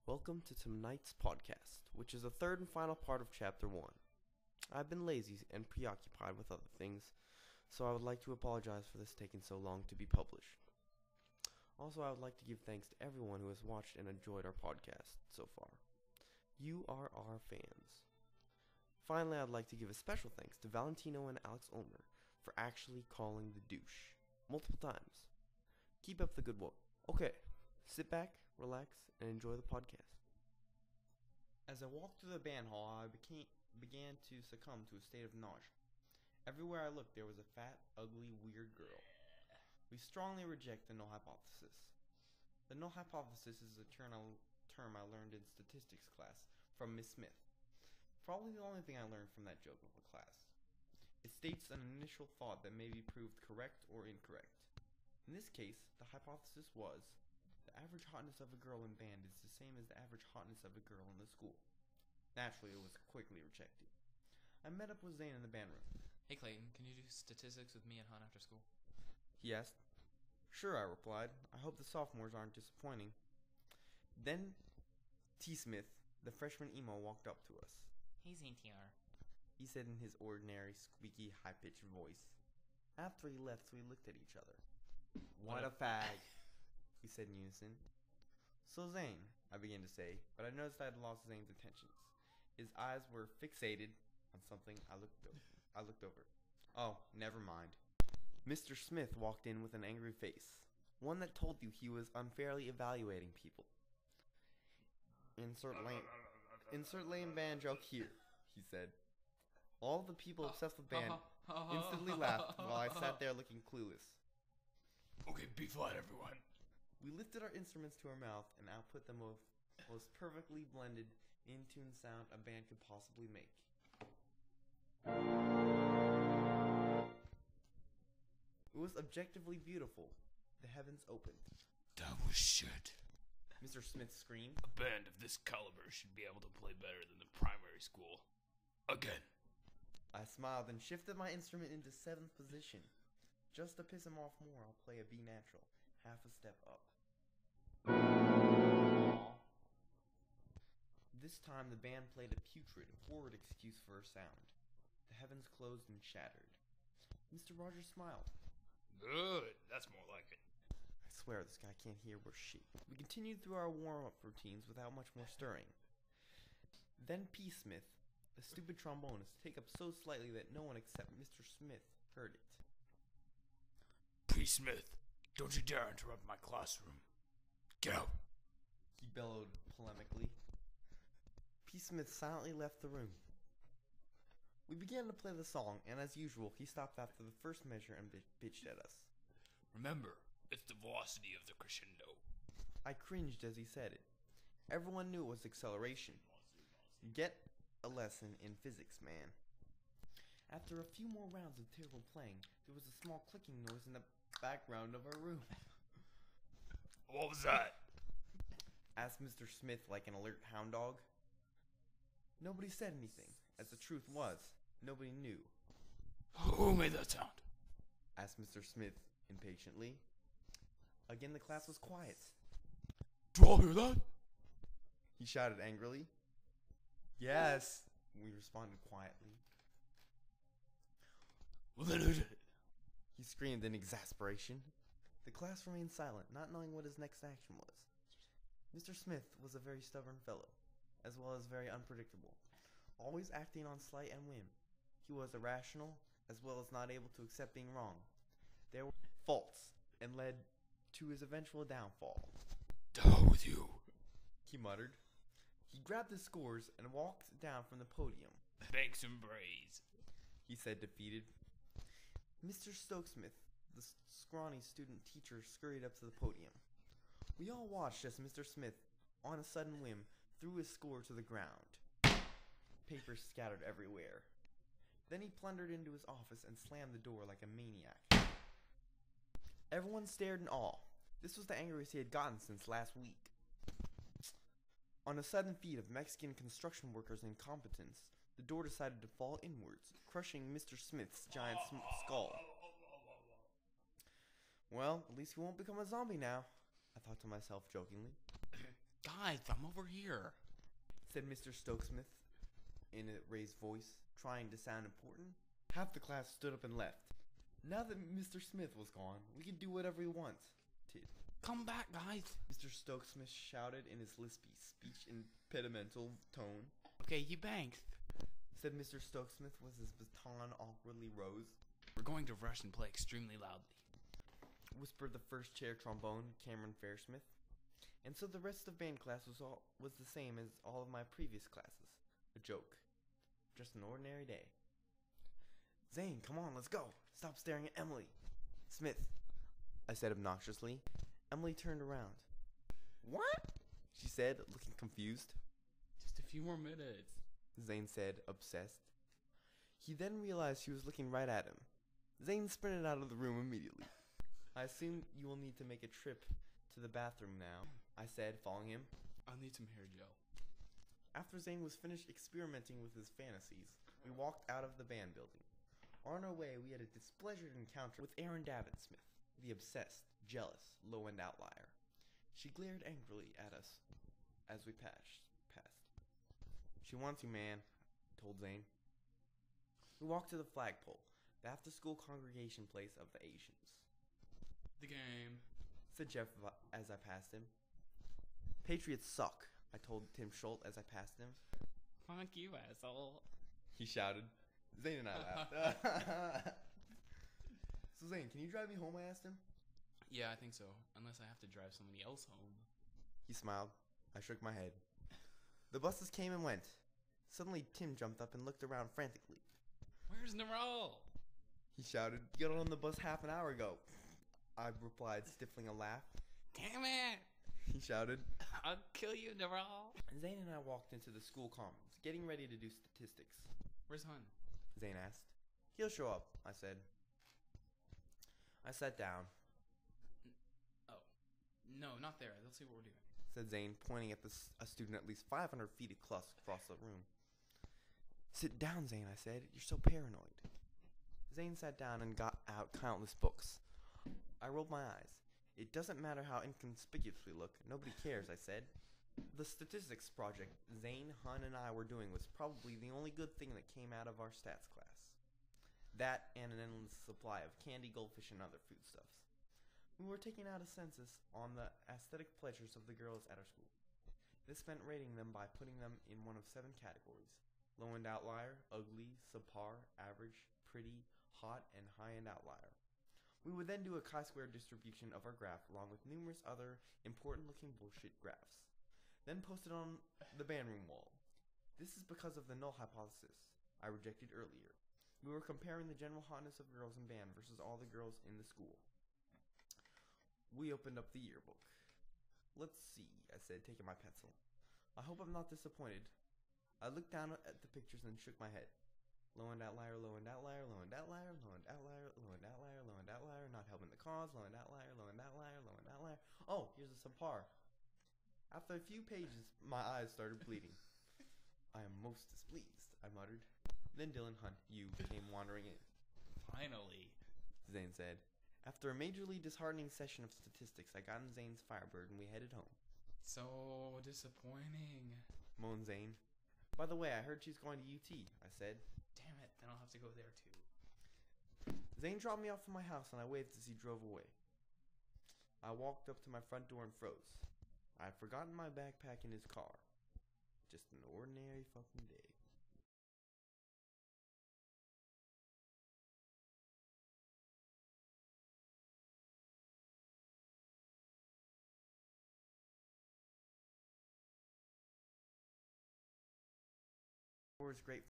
Welcome to tonight's podcast, which is the third and final part of Chapter 1. I've been lazy and preoccupied with other things, so I would like to apologize for this taking so long to be published. Also, I would like to give thanks to everyone who has watched and enjoyed our podcast so far. You are our fans. Finally, I'd like to give a special thanks to Valentino and Alex Ulmer for actually calling the douche multiple times. Keep up the good work. Okay, sit back, relax, and enjoy the podcast. As I walked through the band hall, I began to succumb to a state of nausea. Everywhere I looked, there was a fat, ugly, weird girl. We strongly reject the null hypothesis. The null hypothesis is a term I learned in statistics class from Miss Smith. Probably the only thing I learned from that joke of a class. It states an initial thought that may be proved correct or incorrect. In this case, the hypothesis was the average hotness of a girl in band is the same as the average hotness of a girl in the school. Naturally, it was quickly rejected. I met up with Zane in the band room. Hey Clayton, can you do statistics with me and Han after school? He asked. Sure, I replied. I hope the sophomores aren't disappointing. Then T. Smith, the freshman emo, walked up to us. Hey Zane TR. He said in his ordinary, squeaky, high-pitched voice. After he left, we looked at each other. What a fag, we said in unison. So Zane, I began to say, but I noticed I had lost Zane's attentions. His eyes were fixated on something I looked over. Oh, never mind. Mr. Smith walked in with an angry face, one that told you he was unfairly evaluating people. Insert lame band joke here, he said. All the people obsessed with band instantly laughed while I sat there looking clueless. Okay, be flat, everyone. We lifted our instruments to our mouth and output the most perfectly blended, in-tune sound a band could possibly make. It was objectively beautiful. The heavens opened. That was shit. Mr. Smith screamed. A band of this caliber should be able to play better than the primary school. Again. I smiled and shifted my instrument into 7th position. Just to piss him off more, I'll play a B natural, half a step up. This time the band played a putrid, horrid excuse for a sound. The heavens closed and shattered. Mr. Rogers smiled. Good, that's more like it. I swear this guy can't hear worth shit. We continued through our warm-up routines without much more stirring. Then P. Smith, the stupid trombonist, take up so slightly that no one except Mr. Smith heard it. P. Smith, don't you dare interrupt my classroom. Get out. He bellowed polemically. P. Smith silently left the room. We began to play the song, and as usual, he stopped after the first measure and bitched at us. Remember, it's the velocity of the crescendo. I cringed as he said it. Everyone knew it was acceleration. Get a lesson in physics, man. After a few more rounds of terrible playing, there was a small clicking noise in the background of our room. What was that? Asked Mr. Smith like an alert hound dog. Nobody said anything. As the truth was, nobody knew. Who made that sound? Asked Mr. Smith impatiently. Again the class was quiet. Do you all hear that? He shouted angrily. Yes, we responded quietly. Well, then who did it? He screamed in exasperation. The class remained silent, not knowing what his next action was. Mr. Smith was a very stubborn fellow, as well as very unpredictable, always acting on slight and whim. He was irrational, as well as not able to accept being wrong. There were faults, and led to his eventual downfall. Down with you, he muttered. He grabbed his scores and walked down from the podium. Thanks and praise, he said, defeated. Mr. Stokesmith, the scrawny student teacher, scurried up to the podium. We all watched as Mr. Smith, on a sudden whim, threw his score to the ground. Papers scattered everywhere. Then he plundered into his office and slammed the door like a maniac. Everyone stared in awe. This was the angriest he had gotten since last week. On a sudden feat of Mexican construction workers' incompetence, the door decided to fall inwards, crushing Mr. Smith's giant skull. Well, at least he won't become a zombie now, I thought to myself jokingly. Guys, I'm over here. said Mr. Stokesmith in a raised voice, trying to sound important. Half the class stood up and left. Now that Mr. Smith was gone, we could do whatever we wanted. Come back, guys. Mr. Stokesmith shouted in his lispy, speech impedimental tone. Okay, you banks. Said Mr. Stokesmith as his baton awkwardly rose. We're going to rush and play extremely loudly. Whispered the first chair trombone, Cameron Fairsmith. And so the rest of band class was the same as all of my previous classes. A joke. Just an ordinary day. Zane, come on, let's go. Stop staring at Emily. Smith, I said obnoxiously. Emily turned around. What? She said, looking confused. Just a few more minutes. Zane said, obsessed. He then realized she was looking right at him. Zane sprinted out of the room immediately. I assume you will need to make a trip to the bathroom now, I said, following him. I'll need some hair gel. After Zane was finished experimenting with his fantasies, we walked out of the band building. On our way, we had a displeasured encounter with Erin Davidsmith, the obsessed, jealous, low-end outlier. She glared angrily at us as we passed. She wants you, man, I told Zane. We walked to the flagpole, the after-school congregation place of the Asians. The game, said Jeff as I passed him. Patriots suck, I told Tim Schultz as I passed him. Fuck you, asshole. He shouted. Zane and I laughed. So Zane, can you drive me home, I asked him. Yeah, I think so. Unless I have to drive somebody else home. He smiled. I shook my head. The buses came and went. Suddenly Tim jumped up and looked around frantically. Where's Narelle? He shouted. You got on the bus half an hour ago. I replied, stifling a laugh. Damn it! He shouted. I'll kill you, Narelle. Zane and I walked into the school commons, getting ready to do statistics. Where's Hun? Zane asked. He'll show up, I said. I sat down. Oh. No, not there. They'll see what we're doing. Said Zane, pointing at a student at least 500 feet across the room. Sit down, Zane, I said. You're so paranoid. Zane sat down and got out countless books. I rolled my eyes. It doesn't matter how inconspicuous we look. Nobody cares, I said. The statistics project Zane, Hun, and I were doing was probably the only good thing that came out of our stats class. That and an endless supply of candy, goldfish, and other foodstuffs. We were taking out a census on the aesthetic pleasures of the girls at our school. This meant rating them by putting them in one of 7 categories: low-end outlier, ugly, subpar, average, pretty, hot, and high-end outlier. We would then do a chi-square distribution of our graph along with numerous other important-looking bullshit graphs. Then post it on the band room wall. This is because of the null hypothesis I rejected earlier. We were comparing the general hotness of girls in band versus all the girls in the school. We opened up the yearbook. Let's see, I said, taking my pencil. I hope I'm not disappointed. I looked down at the pictures and shook my head. Low-end outlier, low-end outlier, low-end outlier, low-end outlier, low-end outlier, low-end outlier, not helping the cause, low-end outlier, low-end outlier, low-end outlier. Oh, here's a subpar. After a few pages, my eyes started bleeding. I am most displeased, I muttered. Then Dylan Hunt, you, came wandering in. Finally, Zane said. After a majorly disheartening session of statistics, I got in Zane's Firebird and we headed home. So disappointing. Moaned Zane. By the way, I heard she's going to UT, I said. Damn it, then I'll have to go there too. Zane dropped me off at my house and I waved as he drove away. I walked up to my front door and froze. I had forgotten my backpack in his car. Just an ordinary fucking day. Was great